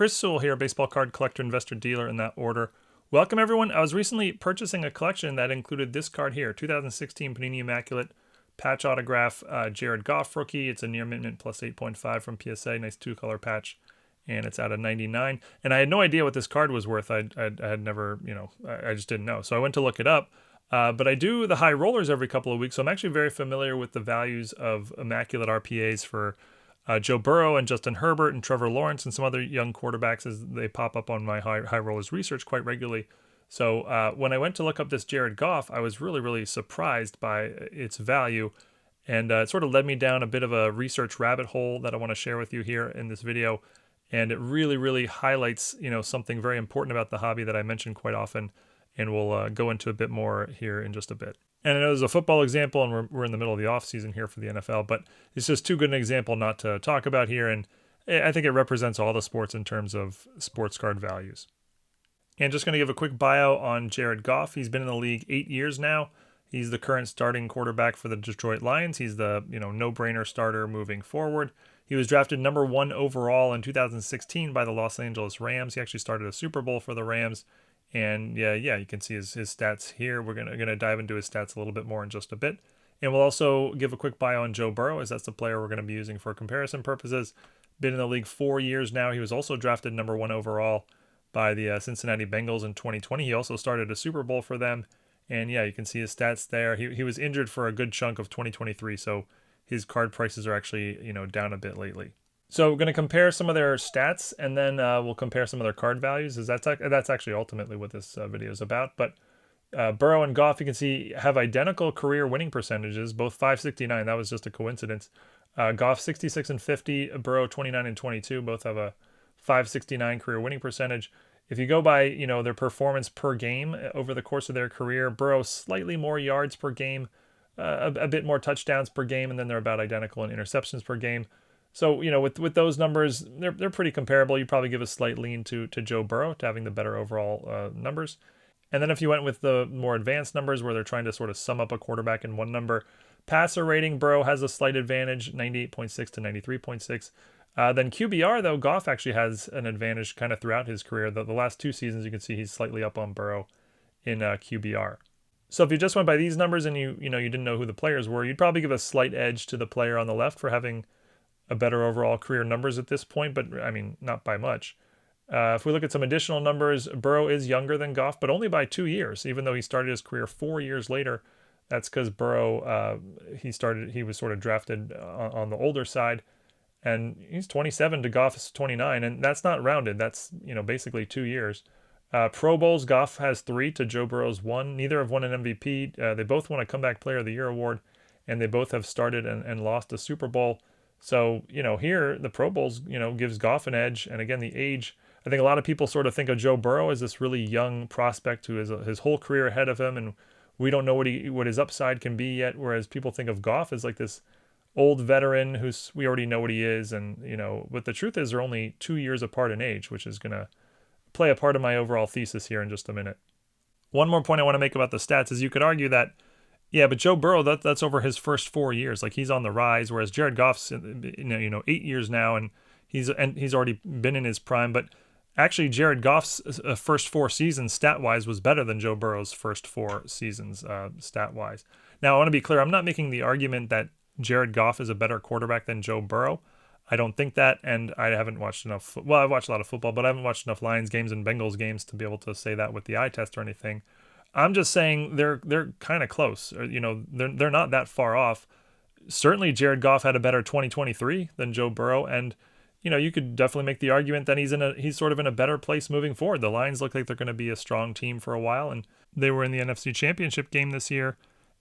Chris Sewall here, baseball card collector, investor, dealer in that order. Welcome everyone. I was recently purchasing a collection that included this card here, 2016 Panini Immaculate patch autograph, Jared Goff rookie. It's a near mint plus 8.5 from PSA, nice 2-color patch, and it's out of 99. And I had no idea what this card was worth. I had never, I just didn't know. So I went to look it up. But I do the high rollers every couple of weeks, so I'm actually very familiar with the values of Immaculate RPAs for Joe Burrow and Justin Herbert and Trevor Lawrence and some other young quarterbacks as they pop up on my high rollers research quite regularly. So when I went to look up this Jared Goff, I was really surprised by its value, and it sort of led me down a bit of a research rabbit hole that I want to share with you here in this video. And it really highlights something very important about the hobby that I mention quite often, and we'll go into a bit more here in just a bit. And I know there's a football example, and we're in the middle of the offseason here for the NFL, but it's just too good an example not to talk about here, and I think it represents all the sports in terms of sports card values. And just going to give a quick bio on Jared Goff. He's been in the league 8 years now. He's the current starting quarterback for the Detroit Lions. He's the no-brainer starter moving forward. He was drafted number 1 overall in 2016 by the Los Angeles Rams. He actually started a Super Bowl for the Rams. And yeah, you can see his stats here. We're gonna dive into his stats a little bit more in just a bit. And we'll also give a quick bio on Joe Burrow, as that's the player we're going to be using for comparison purposes. Been in the league 4 years now. He was also drafted number 1 overall by the Cincinnati Bengals in 2020. He also started a Super Bowl for them. And yeah, you can see his stats there. He was injured for a good chunk of 2023, so his card prices are actually down a bit lately. So we're going to compare some of their stats, and then we'll compare some of their card values, as that's actually ultimately what this video is about. But Burrow and Goff, you can see, have identical career winning percentages, both 569. That was just a coincidence. Goff 66 and 50, Burrow 29 and 22. Both have a 569 career winning percentage. If you go by their performance per game over the course of their career, Burrow slightly more yards per game, a bit more touchdowns per game, and then they're about identical in interceptions per game. So, with those numbers, they're pretty comparable. You'd probably give a slight lean to Joe Burrow, to having the better overall numbers. And then if you went with the more advanced numbers, where they're trying to sort of sum up a quarterback in one number, passer rating, Burrow has a slight advantage, 98.6 to 93.6. Then QBR, though, Goff actually has an advantage kind of throughout his career. The last 2 seasons, you can see he's slightly up on Burrow in QBR. So if you just went by these numbers and you didn't know who the players were, you'd probably give a slight edge to the player on the left for having a better overall career numbers at this point, but I mean, not by much. If we look at some additional numbers, Burrow is younger than Goff, but only by 2 years, even though he started his career 4 years later. That's because Burrow, he was sort of drafted on the older side, and he's 27 to Goff's 29, and that's not rounded. That's, basically 2 years. Pro Bowls, Goff has 3 to Joe Burrow's 1. Neither have won an MVP. They both won a Comeback Player of the Year award, and they both have started and lost a Super Bowl. So, here the Pro Bowls, gives Goff an edge. And again, the age, I think a lot of people sort of think of Joe Burrow as this really young prospect who has his whole career ahead of him, and we don't know what his upside can be yet. Whereas people think of Goff as like this old veteran we already know what he is. And, but the truth is they're only 2 years apart in age, which is going to play a part of my overall thesis here in just a minute. One more point I want to make about the stats is you could argue that, yeah, but Joe Burrow, that's over his first 4 years. Like, he's on the rise, whereas Jared Goff's 8 years now, and he's already been in his prime. But actually, Jared Goff's first 4 seasons stat-wise was better than Joe Burrow's first 4 seasons stat-wise. Now, I want to be clear. I'm not making the argument that Jared Goff is a better quarterback than Joe Burrow. I don't think that, and I haven't watched enough. Well, I've watched a lot of football, but I haven't watched enough Lions games and Bengals games to be able to say that with the eye test or anything. I'm just saying they're kind of close. They're not that far off. Certainly, Jared Goff had a better 2023 than Joe Burrow, and you could definitely make the argument that he's sort of in a better place moving forward. The Lions look like they're going to be a strong team for a while, and they were in the NFC Championship game this year.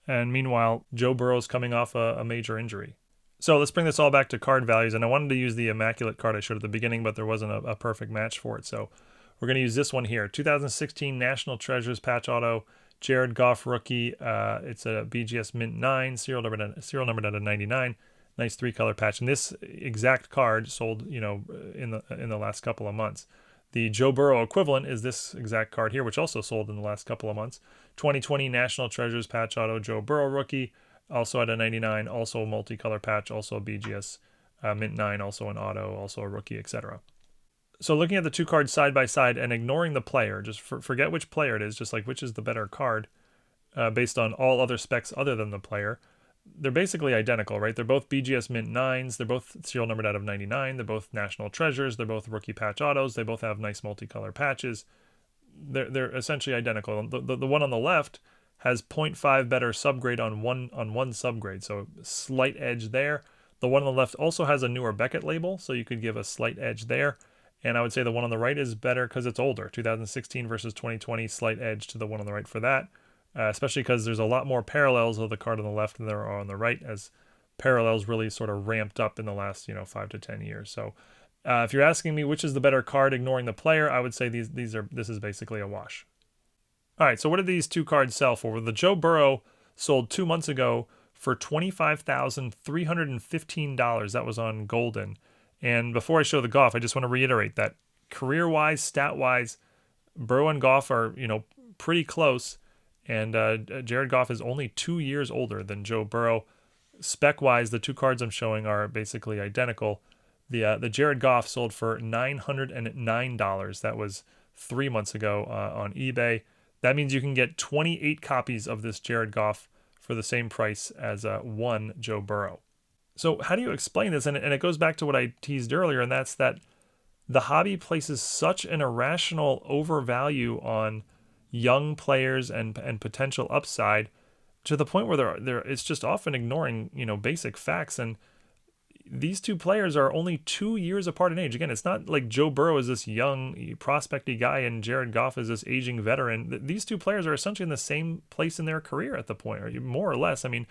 And meanwhile, Joe Burrow's coming off a major injury. So let's bring this all back to card values. And I wanted to use the Immaculate card I showed at the beginning, but there wasn't a perfect match for it. So we're going to use this one here. 2016 National Treasures patch auto, Jared Goff rookie. It's a BGS Mint 9, serial numbered out of 99. Nice 3-color patch. And this exact card sold, in the last couple of months. The Joe Burrow equivalent is this exact card here, which also sold in the last couple of months. 2020 National Treasures patch auto, Joe Burrow rookie. Also at a 99, also a multicolor patch, also a BGS Mint 9, also an auto, also a rookie, etc. So looking at the two cards side by side and ignoring the player, just forget which player it is, just like which is the better card based on all other specs other than the player. They're basically identical, right? They're both BGS Mint 9s. They're both serial numbered out of 99. They're both National Treasures. They're both rookie patch autos. They both have nice multicolor patches. They're essentially identical. The one on the left has 0.5 better subgrade on one subgrade, so slight edge there. The one on the left also has a newer Beckett label, so you could give a slight edge there. And I would say the one on the right is better because it's older. 2016 versus 2020, slight edge to the one on the right for that. Especially because there's a lot more parallels of the card on the left than there are on the right, as parallels really sort of ramped up in the last 5 to 10 years. So if you're asking me which is the better card ignoring the player, I would say this is basically a wash. All right, so what did these two cards sell for? Well, the Joe Burrow sold 2 months ago for $25,315. That was on Goldin. And before I show the Goff, I just want to reiterate that career-wise, stat-wise, Burrow and Goff are, pretty close. And Jared Goff is only 2 years older than Joe Burrow. Spec-wise, the two cards I'm showing are basically identical. The Jared Goff sold for $909. That was 3 months ago on eBay. That means you can get 28 copies of this Jared Goff for the same price as one Joe Burrow. So how do you explain this? And it goes back to what I teased earlier, and that's that the hobby places such an irrational overvalue on young players and potential upside to the point where it's just often ignoring basic facts. And these two players are only 2 years apart in age. Again, it's not like Joe Burrow is this young prospecty guy and Jared Goff is this aging veteran. These two players are essentially in the same place in their career at the point, or more or less. I mean,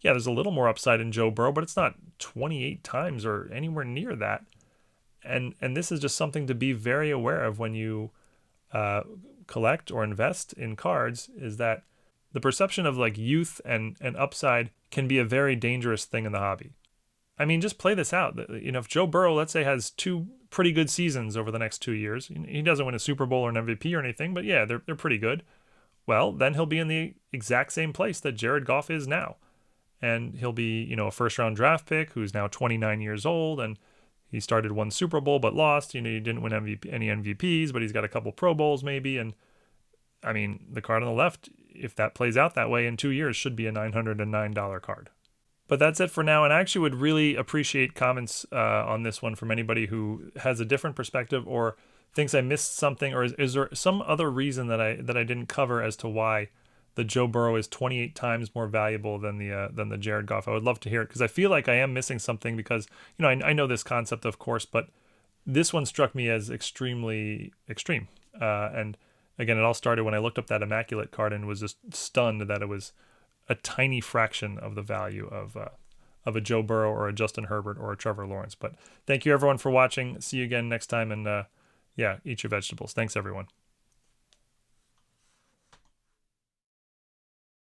yeah, there's a little more upside in Joe Burrow, but it's not 28 times or anywhere near that. And this is just something to be very aware of when you collect or invest in cards, is that the perception of like youth and upside can be a very dangerous thing in the hobby. I mean, just play this out. If Joe Burrow, let's say, has 2 pretty good seasons over the next 2 years, he doesn't win a Super Bowl or an MVP or anything, but yeah, they're pretty good. Well, then he'll be in the exact same place that Jared Goff is now. And he'll be, a first-round draft pick who's now 29 years old, and he started 1 Super Bowl but lost. He didn't win any MVPs, but he's got a couple Pro Bowls maybe. And, I mean, the card on the left, if that plays out that way in 2 years, should be a $909 card. But that's it for now, and I actually would really appreciate comments on this one from anybody who has a different perspective or thinks I missed something, or is there some other reason that I didn't cover as to why the Joe Burrow is 28 times more valuable than the Jared Goff. I would love to hear it because I feel like I am missing something because I know this concept, of course, but this one struck me as extremely extreme. And again, it all started when I looked up that Immaculate card and was just stunned that it was a tiny fraction of the value of a Joe Burrow or a Justin Herbert or a Trevor Lawrence. But thank you everyone for watching. See you again next time, and eat your vegetables. Thanks everyone.